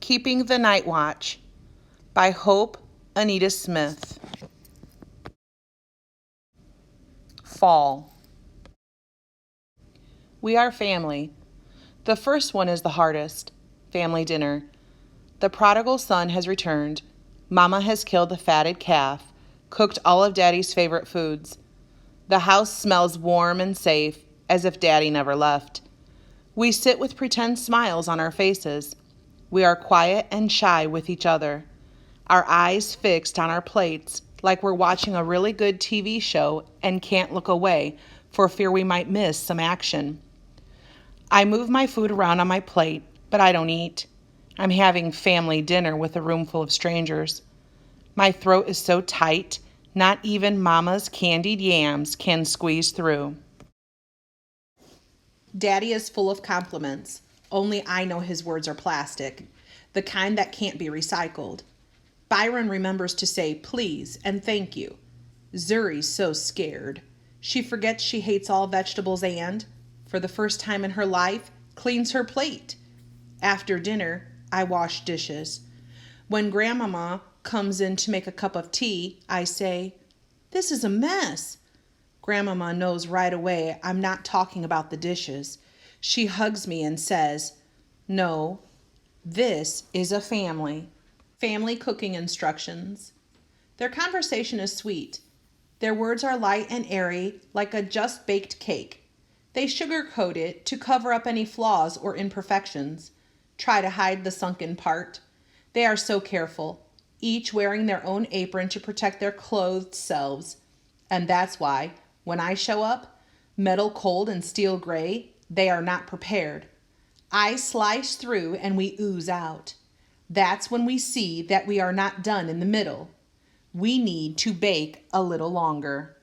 Keeping the Night Watch by Hope Anita Smith. Fall. We are family. The first one is the hardest. Family dinner. The prodigal son has returned. Mama has killed the fatted calf, cooked all of Daddy's favorite foods. The house smells warm and safe, as if Daddy never left. We sit with pretend smiles on our faces. We are quiet and shy with each other, our eyes fixed on our plates like we're watching a really good TV show and can't look away for fear we might miss some action. I move my food around on my plate, but I don't eat. I'm having family dinner with a room full of strangers. My throat is so tight, not even Mama's candied yams can squeeze through. Daddy is full of compliments. Only I know his words are plastic, the kind that can't be recycled. Byron remembers to say please and thank you. Zuri's so scared. She forgets she hates all vegetables and, for the first time in her life, cleans her plate. After dinner, I wash dishes. When Grandmama comes in to make a cup of tea, I say, "This is a mess." Grandmama knows right away I'm not talking about the dishes. She hugs me and says, "No, this is a family." Family cooking instructions. Their conversation is sweet. Their words are light and airy, like a just-baked cake. They sugarcoat it to cover up any flaws or imperfections, try to hide the sunken part. They are so careful, each wearing their own apron to protect their clothed selves. And that's why, when I show up, metal cold and steel gray, they are not prepared. I slice through and we ooze out. That's when we see that we are not done in the middle. We need to bake a little longer.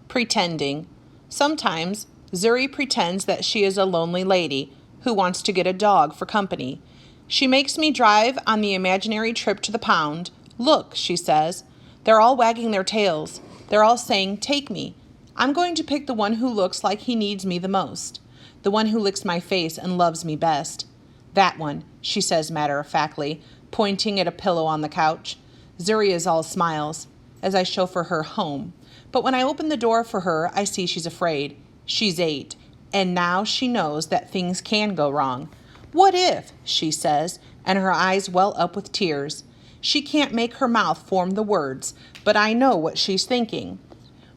Pretending. Sometimes Zuri pretends that she is a lonely lady who wants to get a dog for company. She makes me drive on the imaginary trip to the pound. "Look," she says, "they're all wagging their tails. They're all saying, 'Take me.' I'm going to pick the one who looks like he needs me the most, the one who licks my face and loves me best. That one," she says matter-of-factly, pointing at a pillow on the couch. Zuri is all smiles as I chauffeur her home. But when I open the door for her, I see she's afraid. She's 8, and now she knows that things can go wrong. "What if?" she says, and her eyes well up with tears. She can't make her mouth form the words, but I know what she's thinking.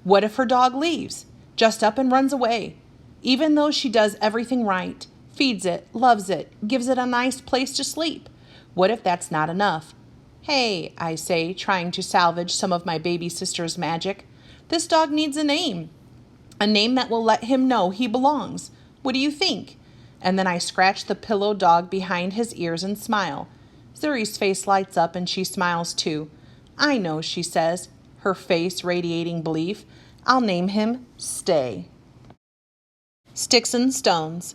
What if her dog leaves, just up and runs away? Even though she does everything right, feeds it, loves it, gives it a nice place to sleep. What if that's not enough? "Hey," I say, trying to salvage some of my baby sister's magic. "This dog needs a name that will let him know he belongs. What do you think?" And then I scratch the pillow dog behind his ears and smile. Zuri's face lights up and she smiles too. "I know," she says, her face radiating belief. "I'll name him Stay." Sticks and stones.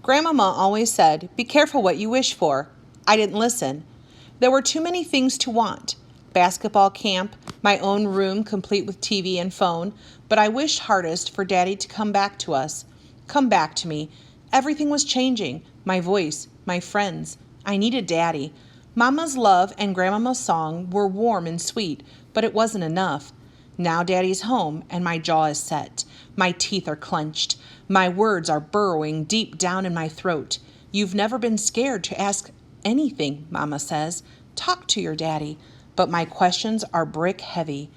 Grandmama always said, "Be careful what you wish for." I didn't listen. There were too many things to want. Basketball camp, my own room complete with TV and phone, but I wished hardest for Daddy to come back to us. Come back to me. Everything was changing. My voice, my friends. I needed Daddy. Mama's love and Grandmama's song were warm and sweet, but it wasn't enough. Now Daddy's home, and my jaw is set. My teeth are clenched. My words are burrowing deep down in my throat. "You've never been scared to ask anything," Mama says. "Talk to your Daddy." But my questions are brick heavy.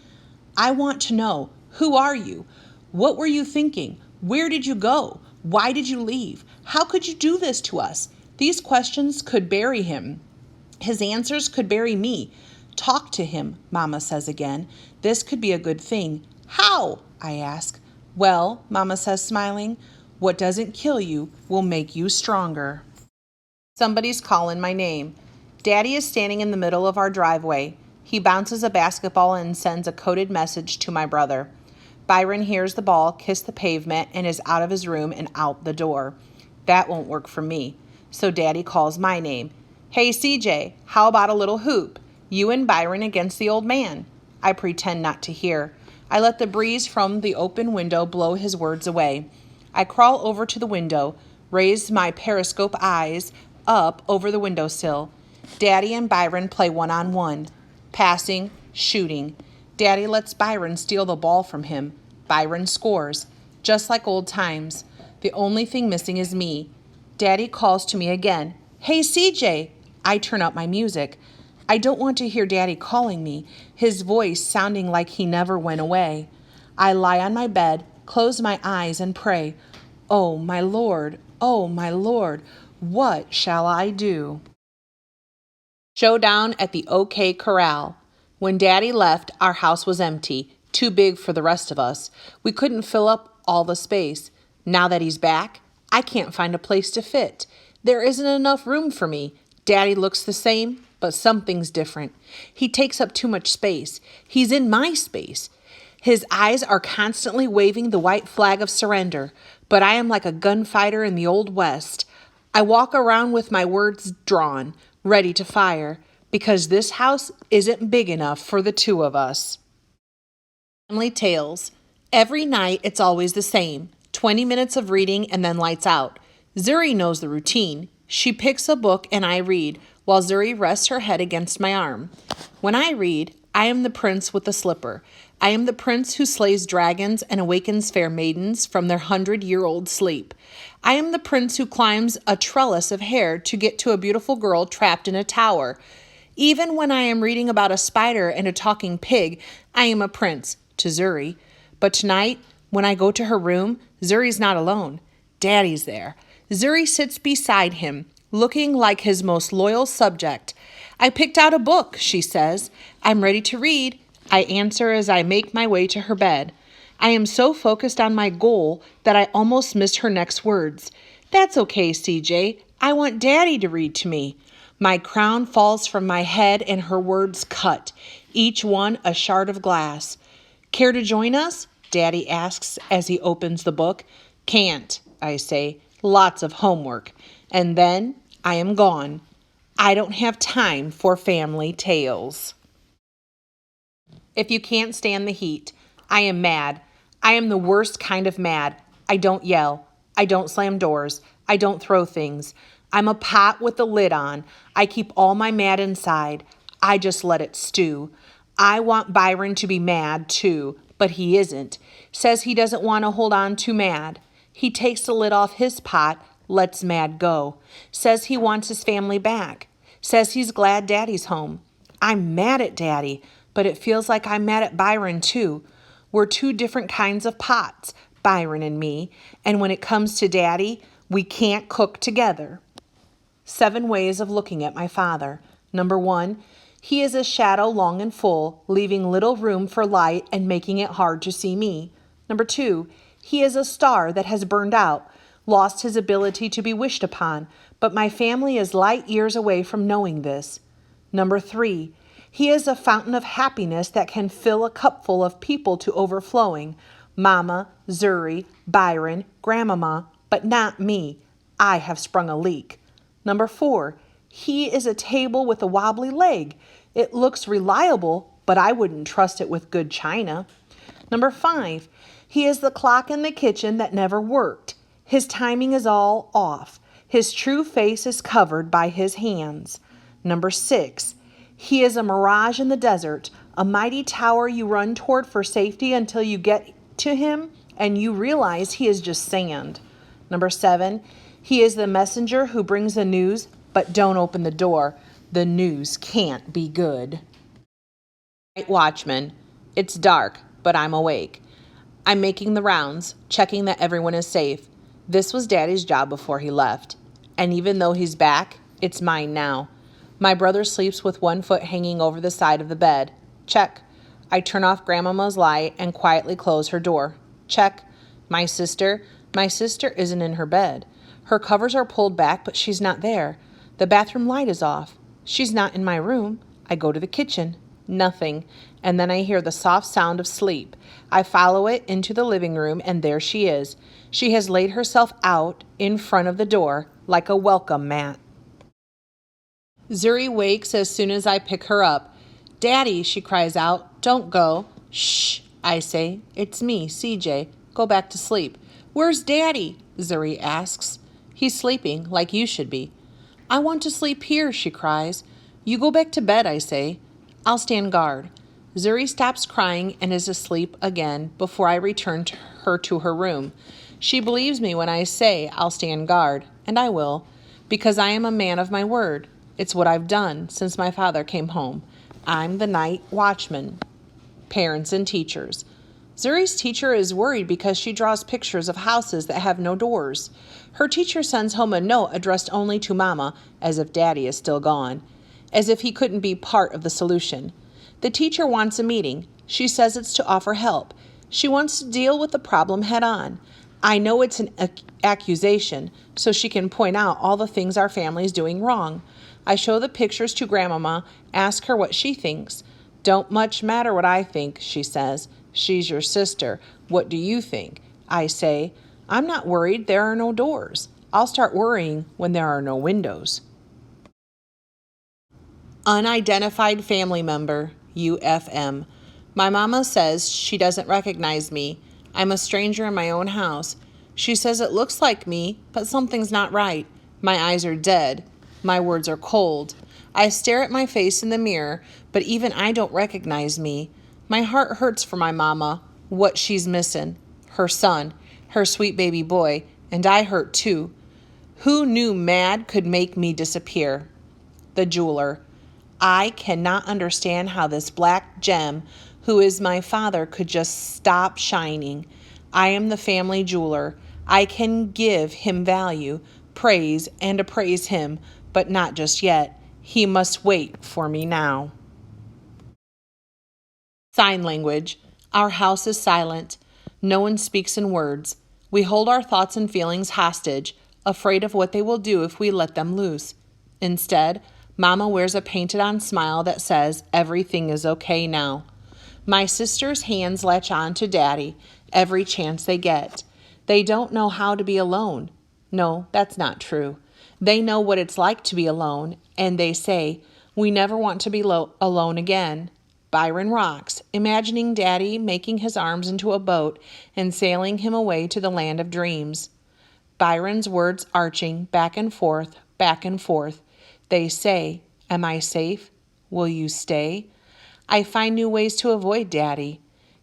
I want to know, who are you? What were you thinking? Where did you go? Why did you leave? How could you do this to us? These questions could bury him. His answers could bury me. "Talk to him," Mama says again. "This could be a good thing." "How?" I ask. "Well," Mama says, smiling, "what doesn't kill you will make you stronger." Somebody's calling my name. Daddy is standing in the middle of our driveway. He bounces a basketball and sends a coded message to my brother. Byron hears the ball kiss the pavement and is out of his room and out the door. That won't work for me. So Daddy calls my name. "Hey, CJ, how about a little hoop? You and Byron against the old man." I pretend not to hear. I let the breeze from the open window blow his words away. I crawl over to the window, raise my periscope eyes up over the windowsill. Daddy and Byron play one-on-one. Passing, shooting. Daddy lets Byron steal the ball from him. Byron scores. Just like old times. The only thing missing is me. Daddy calls to me again. Hey, CJ! I turn up my music. I don't want to hear Daddy calling me, his voice sounding like he never went away. I lie on my bed, close my eyes, and pray, oh, my Lord, what shall I do? Showdown at the OK Corral. When Daddy left, our house was empty, too big for the rest of us. We couldn't fill up all the space. Now that he's back, I can't find a place to fit. There isn't enough room for me. Daddy looks the same, but something's different. He takes up too much space. He's in my space. His eyes are constantly waving the white flag of surrender, but I am like a gunfighter in the Old West. I walk around with my words drawn, ready to fire, because this house isn't big enough for the two of us. Family Tales. Every night it's always the same. 20 minutes of reading and then lights out. Zuri knows the routine. She picks a book and I read, while Zuri rests her head against my arm. When I read, I am the prince with the slipper. I am the prince who slays dragons and awakens fair maidens from their 100-year-old sleep. I am the prince who climbs a trellis of hair to get to a beautiful girl trapped in a tower. Even when I am reading about a spider and a talking pig, I am a prince, to Zuri. But tonight, when I go to her room, Zuri's not alone. Daddy's there. Zuri sits beside him, looking like his most loyal subject. I picked out a book, she says. I'm ready to read, I answer as I make my way to her bed. I am so focused on my goal that I almost missed her next words. That's okay, CJ. I want Daddy to read to me. My crown falls from my head and her words cut, each one a shard of glass. Care to join us? Daddy asks as he opens the book. Can't, I say. Lots of homework. And then I am gone. I don't have time for family tales. If you can't stand the heat, I am mad. I am the worst kind of mad. I don't yell. I don't slam doors. I don't throw things. I'm a pot with the lid on. I keep all my mad inside. I just let it stew. I want Byron to be mad too, but he isn't. Says he doesn't want to hold on to mad. He takes the lid off his pot, lets mad go. Says he wants his family back. Says he's glad Daddy's home. I'm mad at Daddy, but it feels like I'm mad at Byron too. We're two different kinds of pots, Byron and me, and when it comes to Daddy, we can't cook together. 7 ways of looking at my father. Number 1, he is a shadow long and full, leaving little room for light and making it hard to see me. Number 2, he is a star that has burned out, lost his ability to be wished upon, but my family is light years away from knowing this. Number 3, he is a fountain of happiness that can fill a cupful of people to overflowing. Mama, Zuri, Byron, Grandmama, but not me. I have sprung a leak. Number 4, he is a table with a wobbly leg. It looks reliable, but I wouldn't trust it with good china. Number 5, he is the clock in the kitchen that never worked. His timing is all off. His true face is covered by his hands. Number 6, he is a mirage in the desert, a mighty tower you run toward for safety until you get to him and you realize he is just sand. Number 7, he is the messenger who brings the news, but don't open the door. The news can't be good. Night watchman. It's dark, but I'm awake. I'm making the rounds, checking that everyone is safe. This was Daddy's job before he left. And even though he's back, it's mine now. My brother sleeps with one foot hanging over the side of the bed. Check. I turn off Grandmama's light and quietly close her door. Check. My sister isn't in her bed. Her covers are pulled back, but she's not there. The bathroom light is off. She's not in my room. I go to the kitchen. Nothing. And then I hear the soft sound of sleep. I follow it into the living room, and there she is. She has laid herself out in front of the door like a welcome mat. Zuri wakes as soon as I pick her up. Daddy, she cries out, don't go. Shh, I say. It's me, CJ. Go back to sleep. Where's Daddy? Zuri asks. He's sleeping, like you should be. I want to sleep here, she cries. You go back to bed, I say. I'll stand guard. Zuri stops crying and is asleep again before I return her to her room. She believes me when I say I'll stand guard, and I will, because I am a man of my word. It's what I've done since my father came home. I'm the night watchman. Parents and teachers. Zuri's teacher is worried because she draws pictures of houses that have no doors. Her teacher sends home a note addressed only to Mama, as if Daddy is still gone, as if he couldn't be part of the solution. The teacher wants a meeting. She says it's to offer help. She wants to deal with the problem head on. I know it's an accusation, so she can point out all the things our family is doing wrong. I show the pictures to Grandmama, ask her what she thinks. Don't much matter what I think, she says. She's your sister. What do you think? I say, I'm not worried. There are no doors. I'll start worrying when there are no windows. Unidentified family member, UFM. My mama says she doesn't recognize me. I'm a stranger in my own house. She says it looks like me, but something's not right. My eyes are dead. My words are cold. I stare at my face in the mirror, but even I don't recognize me. My heart hurts for my mama, what she's missing. Her son, her sweet baby boy, and I hurt too. Who knew mad could make me disappear? The jeweler. I cannot understand how this black gem, who is my father, could just stop shining. I am the family jeweler. I can give him value, praise, and appraise him, but not just yet. He must wait for me now. Sign language. Our house is silent. No one speaks in words. We hold our thoughts and feelings hostage, afraid of what they will do if we let them loose. Instead, Mama wears a painted-on smile that says, everything is okay now. My sister's hands latch on to Daddy every chance they get. They don't know how to be alone. No, that's not true. They know what it's like to be alone, and they say, we never want to be alone again. Byron rocks, imagining Daddy making his arms into a boat and sailing him away to the land of dreams. Byron's words arching back and forth, back and forth. They say, am I safe? Will you stay? I find new ways to avoid Daddy.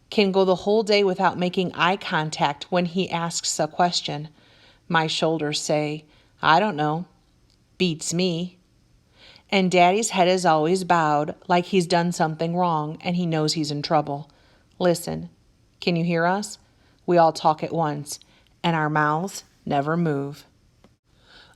Can go the whole day without making eye contact when he asks a question. My shoulders say, I don't know. Beats me. And Daddy's head is always bowed, like he's done something wrong and he knows he's in trouble. Listen, can you hear us? We all talk at once, and our mouths never move.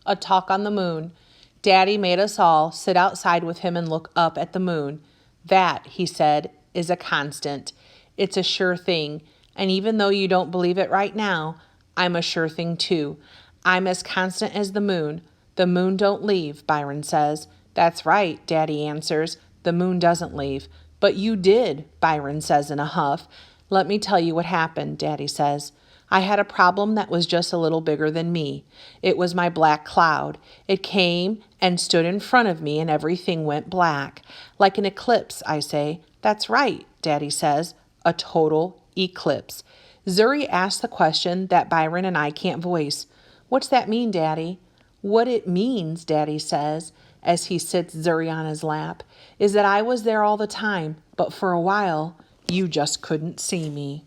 A talk on the moon. Daddy made us all sit outside with him and look up at the moon. That, he said, is a constant. It's a sure thing, and even though you don't believe it right now, I'm a sure thing too. I'm as constant as the moon. The moon don't leave, Byron says. That's right, Daddy answers. The moon doesn't leave. But you did, Byron says in a huff. Let me tell you what happened, Daddy says. I had a problem that was just a little bigger than me. It was my black cloud. It came and stood in front of me and everything went black. Like an eclipse, I say. That's right, Daddy says. A total eclipse. Zuri asked the question that Byron and I can't voice. What's that mean, Daddy? What it means, Daddy says, as he sits Zuri on his lap, is that I was there all the time, but for a while, you just couldn't see me.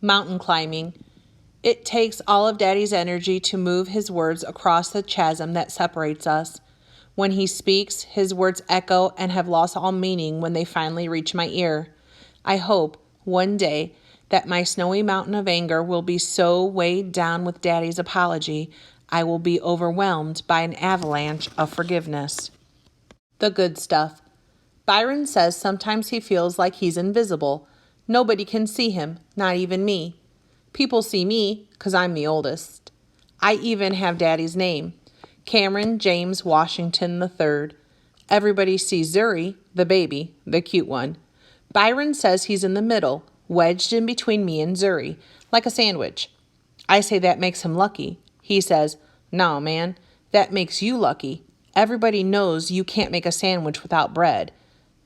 Mountain climbing. It takes all of Daddy's energy to move his words across the chasm that separates us. When he speaks, his words echo and have lost all meaning when they finally reach my ear. I hope, one day, that my snowy mountain of anger will be so weighed down with Daddy's apology, I will be overwhelmed by an avalanche of forgiveness. The good stuff. Byron says sometimes he feels like he's invisible. Nobody can see him, not even me. People see me because I'm the oldest. I even have Daddy's name, Cameron James Washington III. Everybody sees Zuri, the baby, the cute one. Byron says he's in the middle, wedged in between me and Zuri, like a sandwich. I say that makes him lucky. He says, no, man, that makes you lucky. Everybody knows you can't make a sandwich without bread.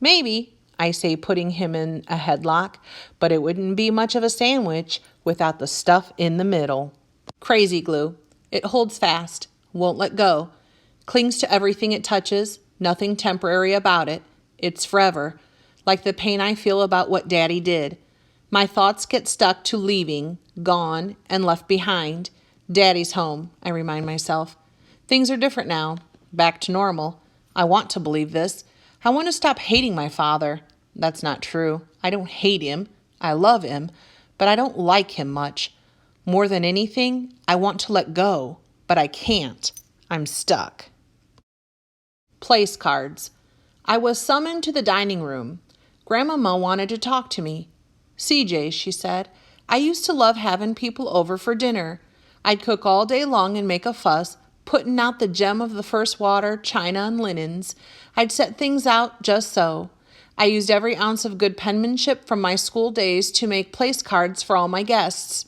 Maybe, I say, putting him in a headlock, but it wouldn't be much of a sandwich without the stuff in the middle. Crazy glue. It holds fast, won't let go, clings to everything it touches, Nothing temporary about it. It's forever. Like the pain I feel about what Daddy did. My thoughts get stuck to leaving, gone, and left behind. Daddy's home, I remind myself. Things are different now. Back to normal. I want to believe this. I want to stop hating my father. That's not true. I don't hate him. I love him. But I don't like him much. More than anything, I want to let go. But I can't. I'm stuck. Place cards. I was summoned to the dining room. Grandmama wanted to talk to me. CJ, she said, I used to love having people over for dinner. I'd cook all day long and make a fuss, putting out the gem of the first water, china, and linens. I'd set things out just so. I used every ounce of good penmanship from my school days to make place cards for all my guests.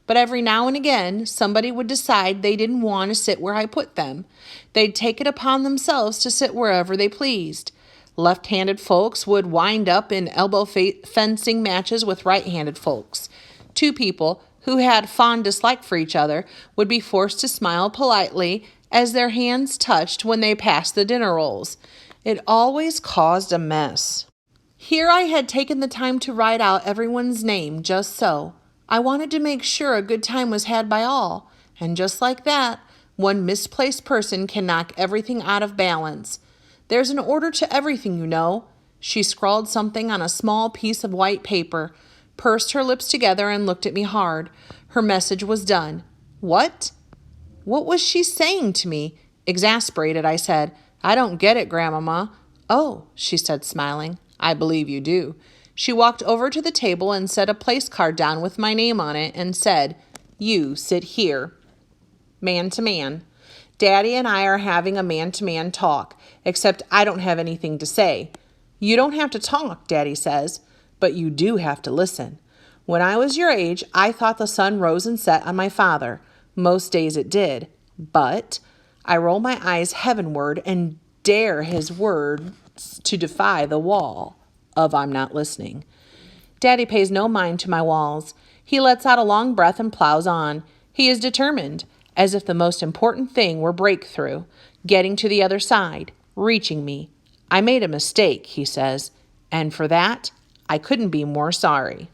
But every now and again, somebody would decide they didn't want to sit where I put them. They'd take it upon themselves to sit wherever they pleased. Left-handed folks would wind up in elbow fencing matches with right-handed folks. Two people who had fond dislike for each other would be forced to smile politely as their hands touched when they passed the dinner rolls. It always caused a mess. Here I had taken the time to write out everyone's name just so. I wanted to make sure a good time was had by all, and just like that, one misplaced person can knock everything out of balance. There's an order to everything, you know. She scrawled something on a small piece of white paper, pursed her lips together, and looked at me hard. Her message was done. What? What was she saying to me? Exasperated, I said, I don't get it, Grandmama. Oh, she said, smiling. I believe you do. She walked over to the table and set a place card down with my name on it and said, You sit here. Man to man. Daddy and I are having a man-to-man talk, except I don't have anything to say. You don't have to talk, Daddy says, but you do have to listen. When I was your age, I thought the sun rose and set on my father. Most days it did. But I roll my eyes heavenward and dare his words to defy the wall of I'm not listening. Daddy pays no mind to my walls. He lets out a long breath and plows on. He is determined, as if the most important thing were breakthrough, getting to the other side, reaching me. I made a mistake, he says, and for that, I couldn't be more sorry.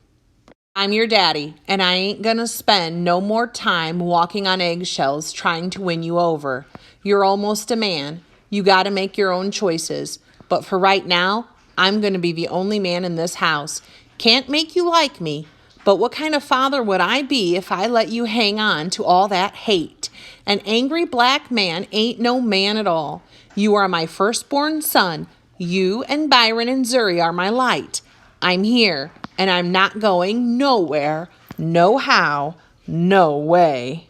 I'm your daddy, and I ain't gonna spend no more time walking on eggshells trying to win you over. You're almost a man. You gotta make your own choices. But for right now, I'm gonna be the only man in this house. Can't make you like me, but what kind of father would I be if I let you hang on to all that hate? An angry black man ain't no man at all. You are my firstborn son. You and Byron and Zuri are my light. I'm here, and I'm not going nowhere, no how, no way.